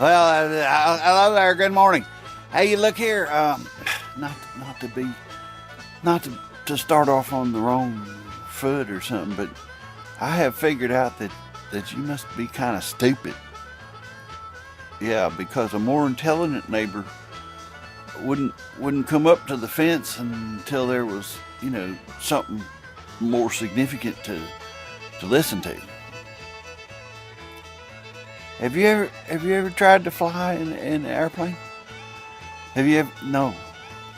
Well, hello there. Good morning. Hey, you look here. Not to start off on the wrong foot or something, but I have figured out that you must be kind of stupid. Yeah, because a more intelligent neighbor wouldn't come up to the fence until there was, something more significant to listen to. Have you ever tried to fly in an airplane? Have you ever? No.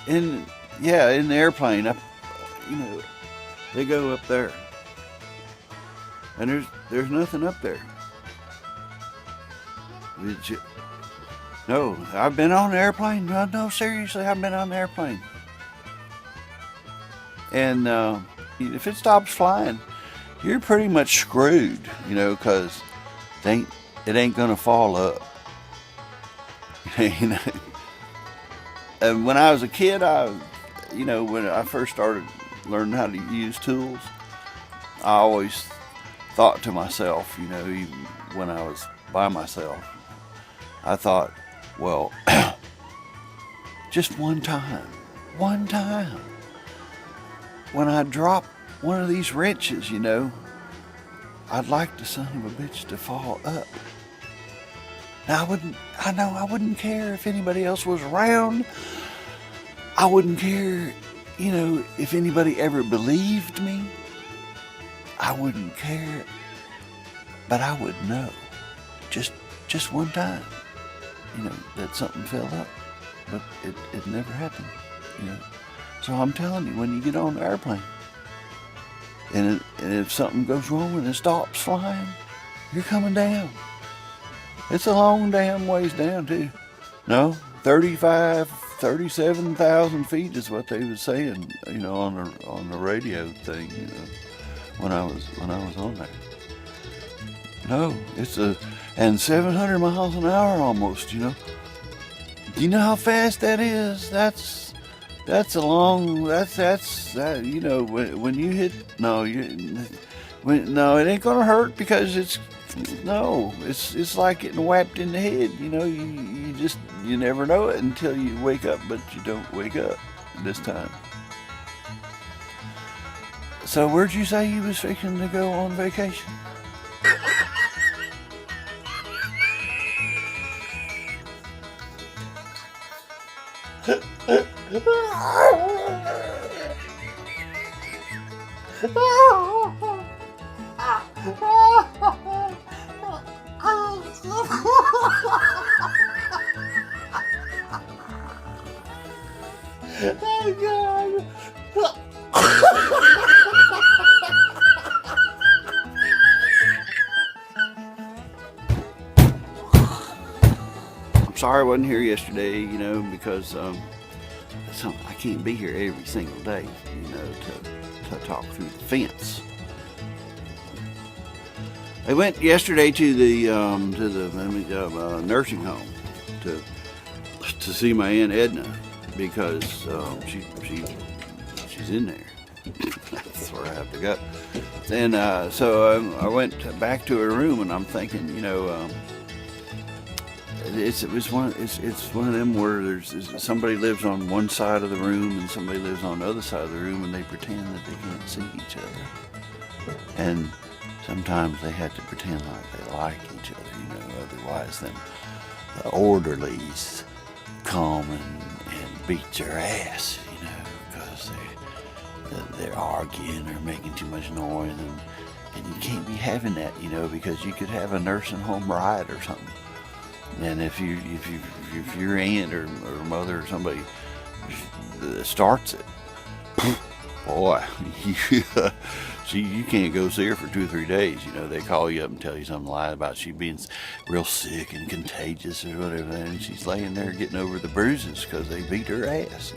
In the airplane up, they go up there, and there's nothing up there. No, I've been on an airplane. No, seriously, I've been on an airplane. And if it stops flying, you're pretty much screwed, because it ain't gonna fall up. And when I was a kid, when I first started learning how to use tools, I always thought to myself, even when I was by myself, I thought, well, just one time, when I drop one of these wrenches, I'd like the son of a bitch to fall up. Now I wouldn't care if anybody else was around. I wouldn't care, if anybody ever believed me. I wouldn't care, but I would know, just one time, that something fell up, but it never happened, So I'm telling you, when you get on the airplane, and if something goes wrong and it stops flying, you're coming down. It's a long damn ways down too. No, 37,000 feet is what they was saying, on the radio thing, when I was on there. No, and 700 miles an hour almost, Do you know how fast that is? That's a long, when you hit, it ain't gonna hurt because it's like getting whapped in the head, you never know it until you wake up, but you don't wake up this time. So where'd you say you was fixing to go on vacation? Oh, God. I'm sorry I wasn't here yesterday, because I can't be here every single day, to talk through the fence. I went yesterday to the nursing home to see my Aunt Edna because she's in there. That's where I have to go. And so I went back to her room, and I'm thinking, it's one of them where somebody lives on one side of the room and somebody lives on the other side of the room, and they pretend that they can't see each other. And sometimes they have to pretend like they like each other, otherwise then the orderlies come and beat your ass, because they're arguing or making too much noise, and you can't be having that, because you could have a nursing home riot or something. And if your aunt or mother or somebody starts it, boy, you can't go see her for 2 or 3 days. They call you up and tell you something lying about she being real sick and contagious or whatever, and she's laying there getting over the bruises because they beat her ass.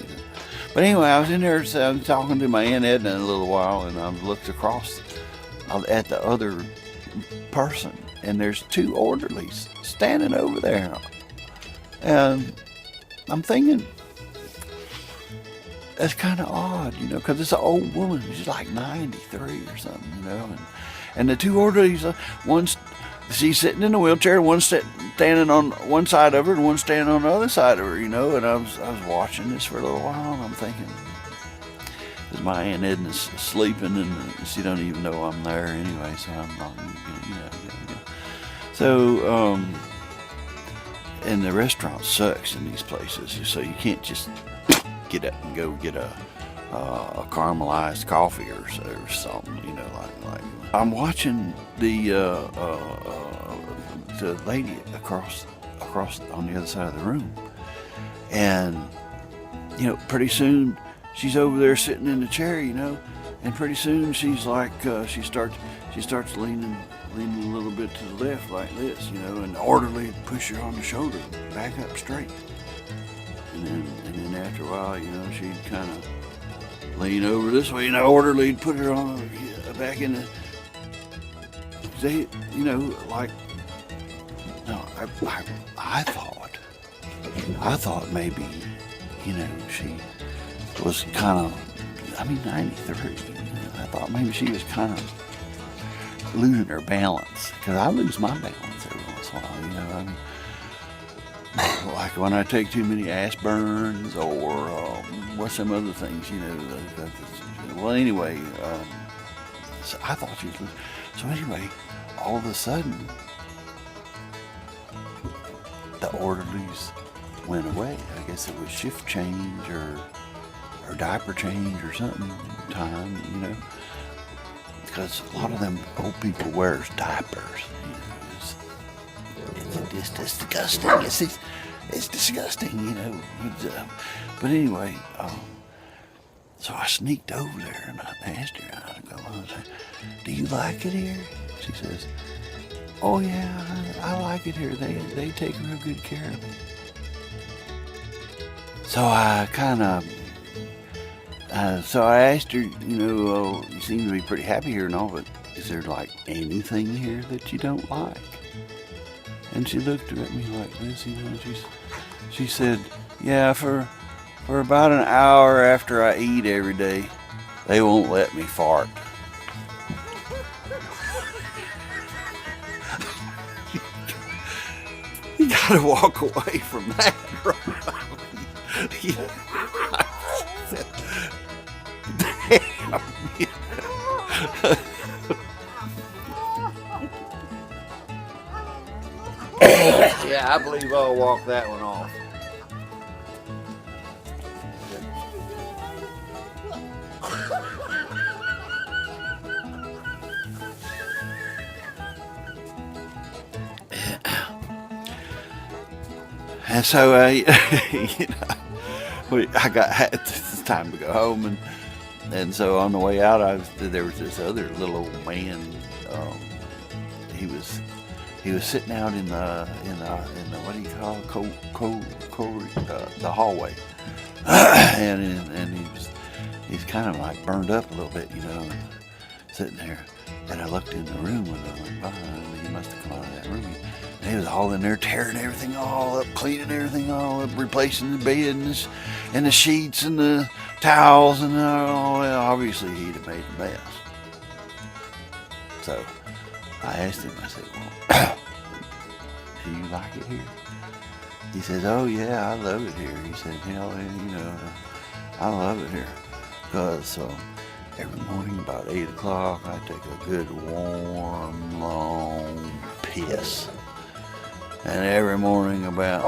But anyway, I was in there talking to my Aunt Edna in a little while, and I looked across at the other person, and there's 2 orderlies standing over there, and I'm thinking, that's kind of odd, because it's an old woman. She's like 93 or something, and the 2 orderlies, one's she's sitting in the wheelchair, one standing on one side of her and one standing on the other side of her, you know. And I was watching this for a little while, and I'm thinking, because my Aunt Edna's sleeping, and she don't even know I'm there anyway, so I'm not, you know. So, and the restaurant sucks in these places, so you can't just get up and go get a caramelized coffee or something, you know, like. I'm watching the lady across on the other side of the room, and you know, pretty soon she's over there sitting in the chair, you know, and pretty soon she's like, she starts leaning a little bit to the left like this, you know, and the orderly push her on the shoulder, back up straight, and then after a while, you know, she'd kind of lean over this way, and the orderly'd put her on back in the. They, you know, like, no, I thought maybe, you know, she was kind of, I mean, 93. You know, I thought maybe she was kind of losing her balance, because I lose my balance every once in a while, you know. I mean, like when I take too many aspirins or what's some other things, you know. Well, anyway, so I thought she was losing. So anyway, all of a sudden, the orderlies went away. I guess it was shift change or diaper change or something time, you know. Because a lot of them old people wears diapers. You know, it's disgusting. It's disgusting, you know. But anyway, so I sneaked over there and I asked her, I said, "Do you like it here?" She says, "Oh yeah, I like it here. They take real good care of me." So I kind of, so I asked her, you know, you seem to be pretty happy here and all, but is there like anything here that you don't like? And she looked at me like this, you know, and she said, "Yeah, for about an hour after I eat every day, they won't let me fart." You gotta walk away from that, right? Damn. Yeah, I believe I'll walk that one off. And so, you know, it's time to go home, and so on the way out, there was this other little old man. He was sitting out in the what do you call it, the hallway, and he's kind of like burned up a little bit, you know, sitting there. And I looked in the room when I went by, and he must have come out of that room. And he was all in there tearing everything all up, cleaning everything all up, replacing the bed and the sheets and the towels and all. Well, obviously he'd have made a mess. So I asked him, I said, "Well, do you like it here?" He says, "Oh yeah, I love it here." He said, you know, I love it here because every morning about 8 o'clock I take a good warm long piss. And every morning about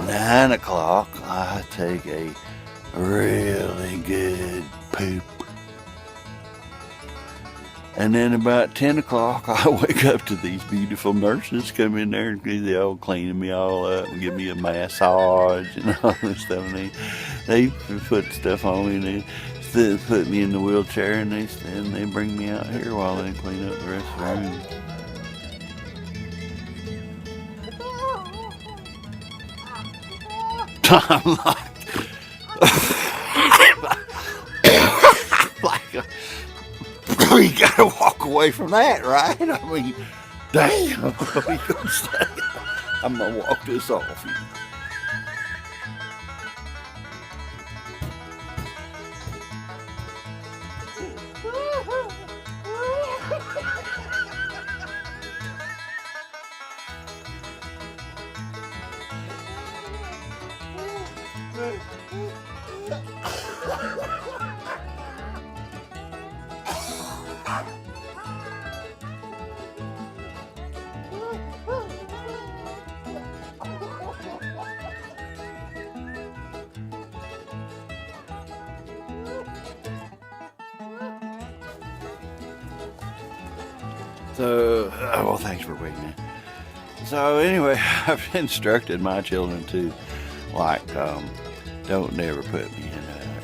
9 o'clock, I take a really good poop. And then about 10 o'clock, I wake up to these beautiful nurses come in there and they all cleaning me all up and give me a massage and all this stuff. And they put stuff on me and they put me in the wheelchair and they bring me out here while they clean up the rest of the room. I'm like, you gotta walk away from that, right? I mean, damn, what are you gonna say? I'm gonna walk this off you. So, well, thanks for waiting in. So anyway, I've instructed my children to, like, don't never put me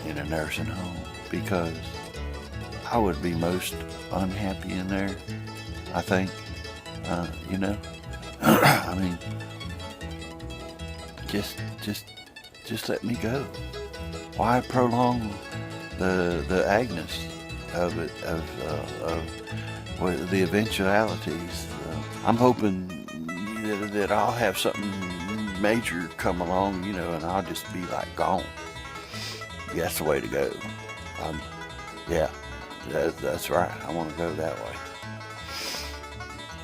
in a nursing home, because I would be most unhappy in there, I think. You know, I mean, just let me go. Why prolong the agonies of it, of the eventualities? I'm hoping that I'll have something major come along, you know, and I'll just be like gone. That's the way to go. Yeah, that's right. I want to go that way.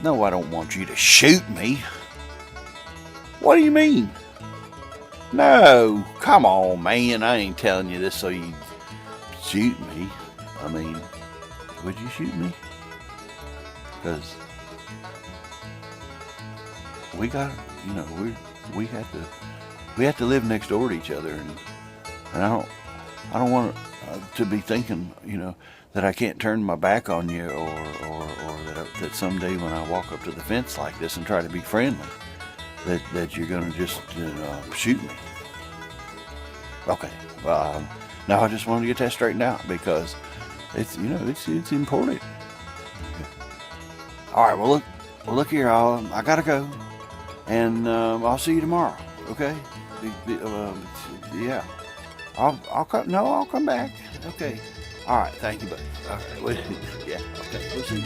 No, I don't want you to shoot me. What do you mean? No, come on, man. I ain't telling you this so you shoot me. I mean, would you shoot me? Because we got, you know, we have to live next door to each other, and I don't want to be thinking, you know, that I can't turn my back on you, or that someday when I walk up to the fence like this and try to be friendly, that you're gonna just shoot me. Okay. Now I just wanted to get that straightened out, because it's, you know, it's important. All right. Well, look here. I gotta go, and I'll see you tomorrow. Okay. Yeah. I'll come. No, I'll come back. Okay. All right. Thank you, buddy. All right. Yeah. Okay. We'll see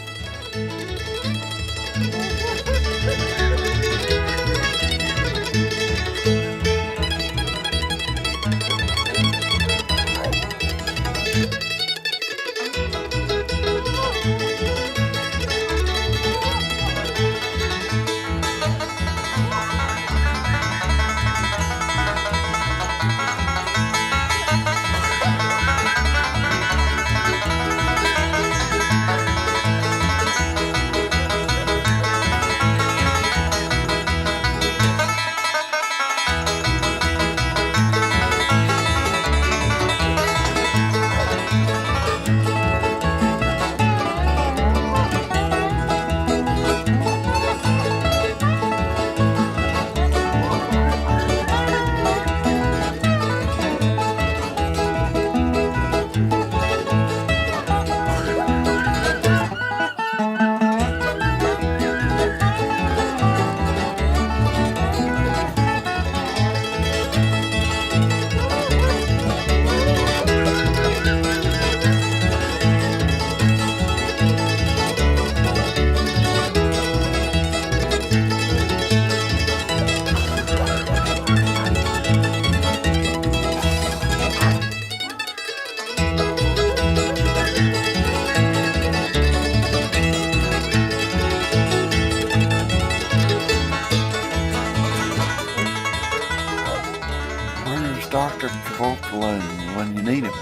Dr. Cavolcalone when you need him.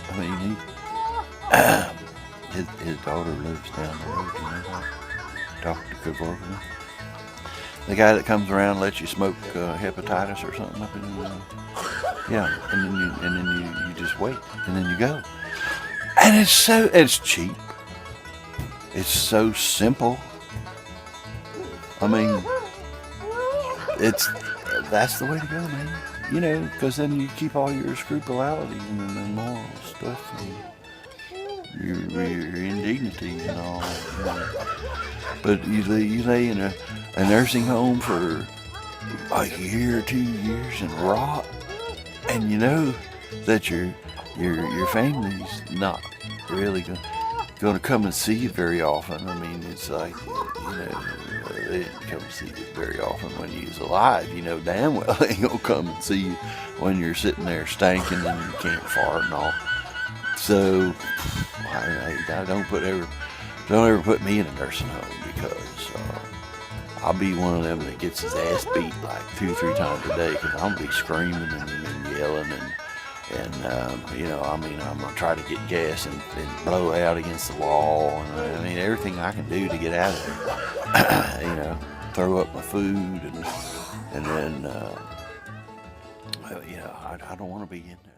I mean, his daughter lives down the road, you know that? Dr. Cavolcalone. The guy that comes around and lets you smoke hepatitis or something up in the, yeah, and then you just wait, and then you go. And it's cheap. It's so simple. I mean, that's the way to go, man. You know, because then you keep all your scrupulalities and moral stuff and your indignities and all. You know. But you lay in a nursing home for a year or 2 years and rot, and you know that your family's not really going to come and see you very often. I mean, it's like, you know, they didn't come see you very often when you was alive. You know damn well they ain't gonna come and see you when you're sitting there stinking and you can't fart and all. So don't ever put me in a nursing home, because I'll be one of them that gets his ass beat like 2 or 3 times a day, because I'm gonna be screaming and yelling and you know, I mean, I'm gonna try to get gas and blow out against the wall, and I mean everything I can do to get out of there. You know, throw up my food and then you know, I don't want to be in there.